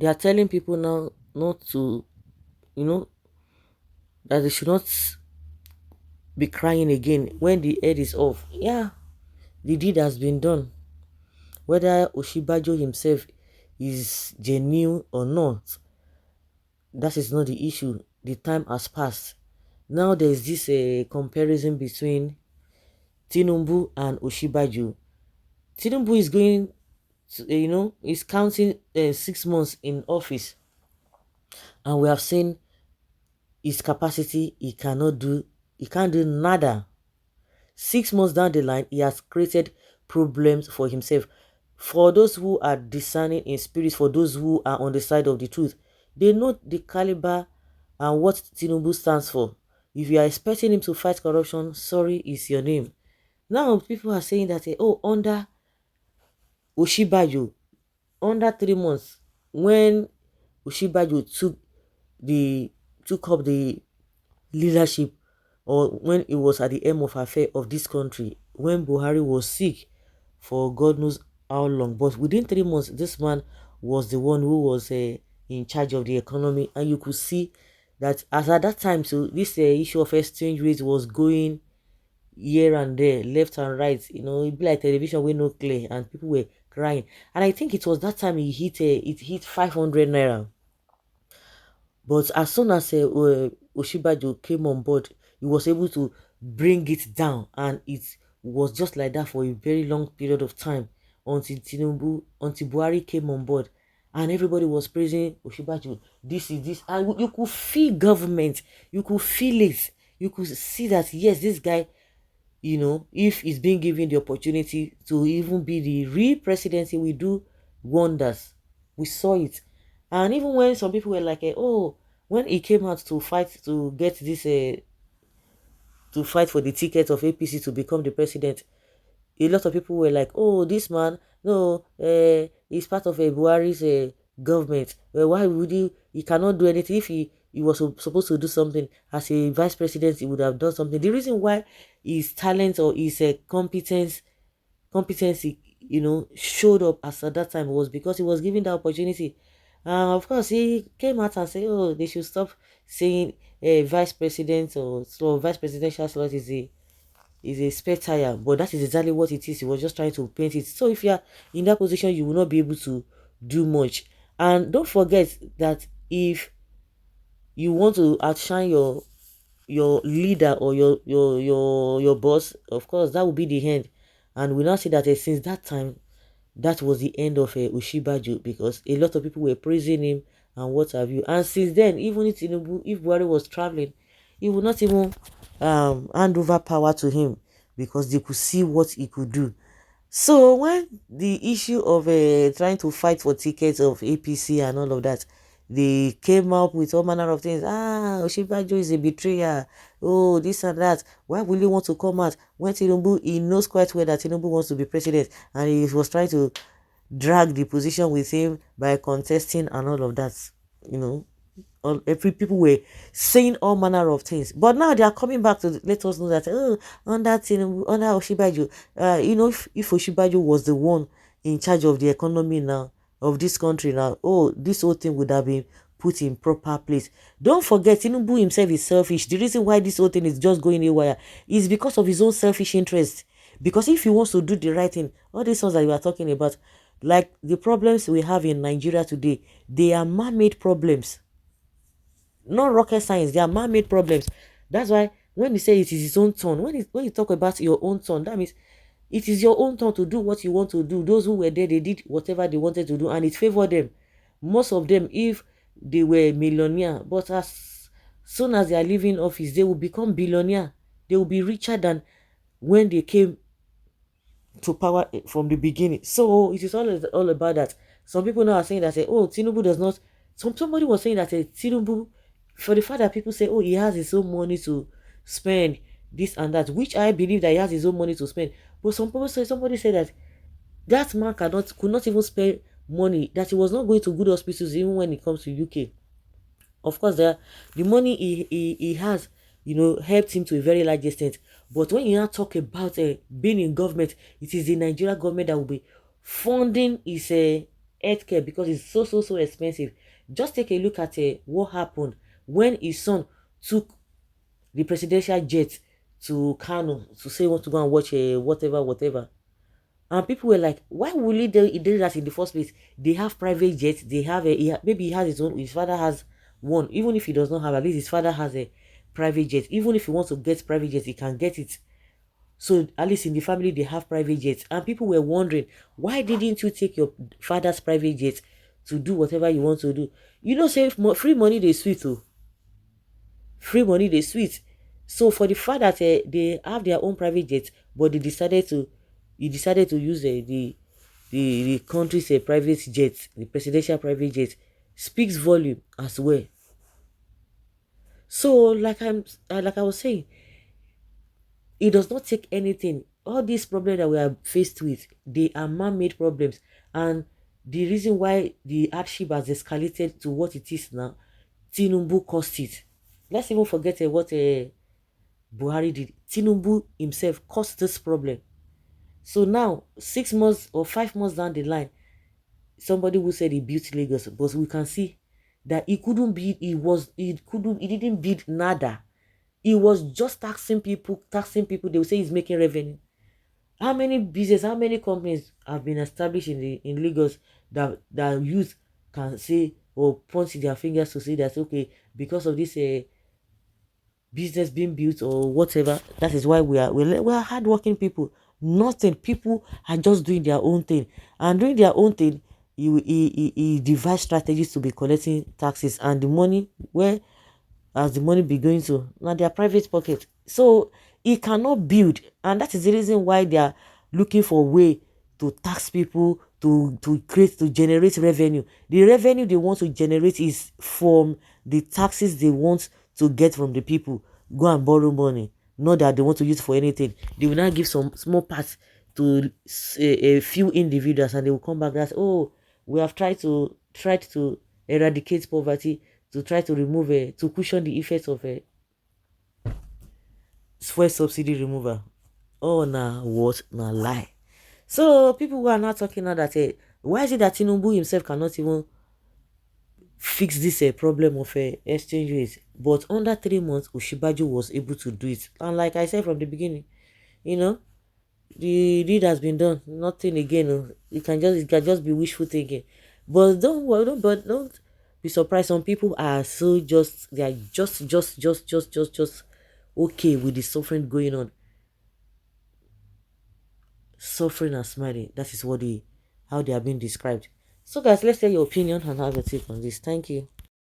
They are telling people now not to, you know, that they should not be crying again when the head is off. Yeah, the deed has been done. Whether Oshibajo himself is genuine or not, that is not the issue. The time has passed. Now there's this comparison between Tinubu and Oshibajo. Tinubu is going to, is counting 6 months in office, and we have seen his capacity. He can't do nada. 6 months down the line, he has created problems for himself. For those who are discerning in spirit, for those who are on the side of the truth, they know the caliber and what Tinubu stands for. If you are expecting him to fight corruption, sorry is your name. Now people are saying that, oh, under Oshibajo, under 3 months, when Oshibajo the took up the leadership, or when it was at the end of affair of this country, when Buhari was sick for God knows how long, but within 3 months, this man was the one who was in charge of the economy, and you could see that as at that time, so this issue of exchange rate was going here and there, left and right. It'd be like television with no clear, and people were crying. And I think it was that time it hit 500 naira. But as soon as Oshibajo came on board, he was able to bring it down, and it was just like that for a very long period of time until Buhari came on board, and everybody was praising Oshibajo. This is this, and you could feel government, you could feel it, you could see that yes, this guy, if he's being given the opportunity to even be the real president, he will do wonders. We saw it. And even when some people were like, oh, when he came out to fight to get this, to fight for the ticket of APC to become the president, a lot of people were like, oh, this man, no, he's part of a Buhari's government. Well, why would he cannot do anything? If he was supposed to do something as a vice president, he would have done something. The reason why his talent or his competency, showed up as at that time was because he was given the opportunity. Of course, he came out and said, oh, they should stop saying vice president or so vice presidential slot is a spare tire, but that is exactly what it is. He was just trying to paint it. So if you are in that position, you will not be able to do much. And don't forget that if you want to outshine your leader or your boss, of course that will be the end. And we now see that since that time, that was the end of Ushibajo, because a lot of people were praising him and what have you. And since then, even if Buhari was traveling, he would not even hand over power to him, because they could see what he could do. So when the issue of trying to fight for tickets of APC and all of that, they came up with all manner of things. Oshibajo is a betrayer. Oh, this and that. Why will you want to come out when Tinubu? He knows quite well that Tinubu wants to be president, and he was trying to drag the position with him by contesting and all of that. You know, every people were saying all manner of things, but now they are coming back to let us know that under Oshibajo, if Oshibajo was the one in charge of the economy now of this country now, oh, this whole thing would have been put in proper place. Don't forget, Tinubu himself is selfish. The reason why this whole thing is just going haywire is because of his own selfish interest. Because if he wants to do the right thing, all these ones that we are talking about, like the problems we have in Nigeria today, they are man-made problems, not rocket science. They are man-made problems. That's why when you say it is his own turn, when you talk about your own turn, that means it is your own turn to do what you want to do. Those who were there, they did whatever they wanted to do, and it favored them. Most of them, if they were millionaire, but as soon as they are leaving office, they will become billionaire. They will be richer than when they came to power from the beginning. So it is all about that. Some people now are saying that oh, Tinubu does not. Somebody was saying that Tinubu, for the fact that people say, oh, he has his own money to spend this and that, which I believe that he has his own money to spend. But somebody said that that man could not even spend money, that he was not going to good hospitals even when it comes to UK. Of course, the money he has, helped him to a very large extent. But when you now talk about being in government, it is the Nigeria government that will be funding his healthcare because it's so expensive. Just take a look at what happened when his son took the presidential jet to Kano to say he want to go and watch whatever. And people were like, why will he do that in the first place? They have private jets. They have maybe he has his own. His father has one. Even if he does not have, at least his father has a private jet. Even if he wants to get private jet, he can get it. So at least in the family they have private jets. And people were wondering, why didn't you take your father's private jet to do whatever you want to do? You know, say free money they sweet too. Free money they sweet. So for the fact that they have their own private jets, but he decided to use the country's private jet, the presidential private jet, speaks volume as well. So like I was saying, it does not take anything. All these problems that we are faced with, they are man-made problems, and the reason why the hardship has escalated to what it is now, Tinubu caused it. Let's even forget what Buhari did. Tinubu himself caused this problem. So now, 6 months or 5 months down the line, somebody who said he built Lagos, but we can see that he couldn't build. He didn't build nada. He was just taxing people, taxing people. They will say he's making revenue. How many business, how many companies have been established in Lagos that youth can say or point their fingers to say that okay, because of this business being built or whatever, that is why we are hardworking people. Nothing. People are just doing their own thing, and doing their own thing, he devise strategies to be collecting taxes, and the money where as the money be going to now their private pocket. So he cannot build, and that is the reason why they are looking for a way to tax people to generate revenue. The revenue they want to generate is from the taxes they want to get from the people. Go and borrow money, not that they want to use for anything. They will not give some small parts to a few individuals, and they will come back that, oh, we have tried to eradicate poverty, to try to remove to cushion the effects of a fuel subsidy removal. Oh, nah, what? Nah, lie. So people who are not talking now that why is it that Tinubu himself cannot even fix this problem of exchange rates? But under 3 months, Osinbajo was able to do it. And like I said from the beginning, you know, the deed has been done. Nothing again. It can just be wishful thinking. But don't worry, don't be surprised. Some people are so just they are just okay with the suffering going on. Suffering and smiling. That is how they are being described. So guys, let's hear your opinion and have a take on this. Thank you.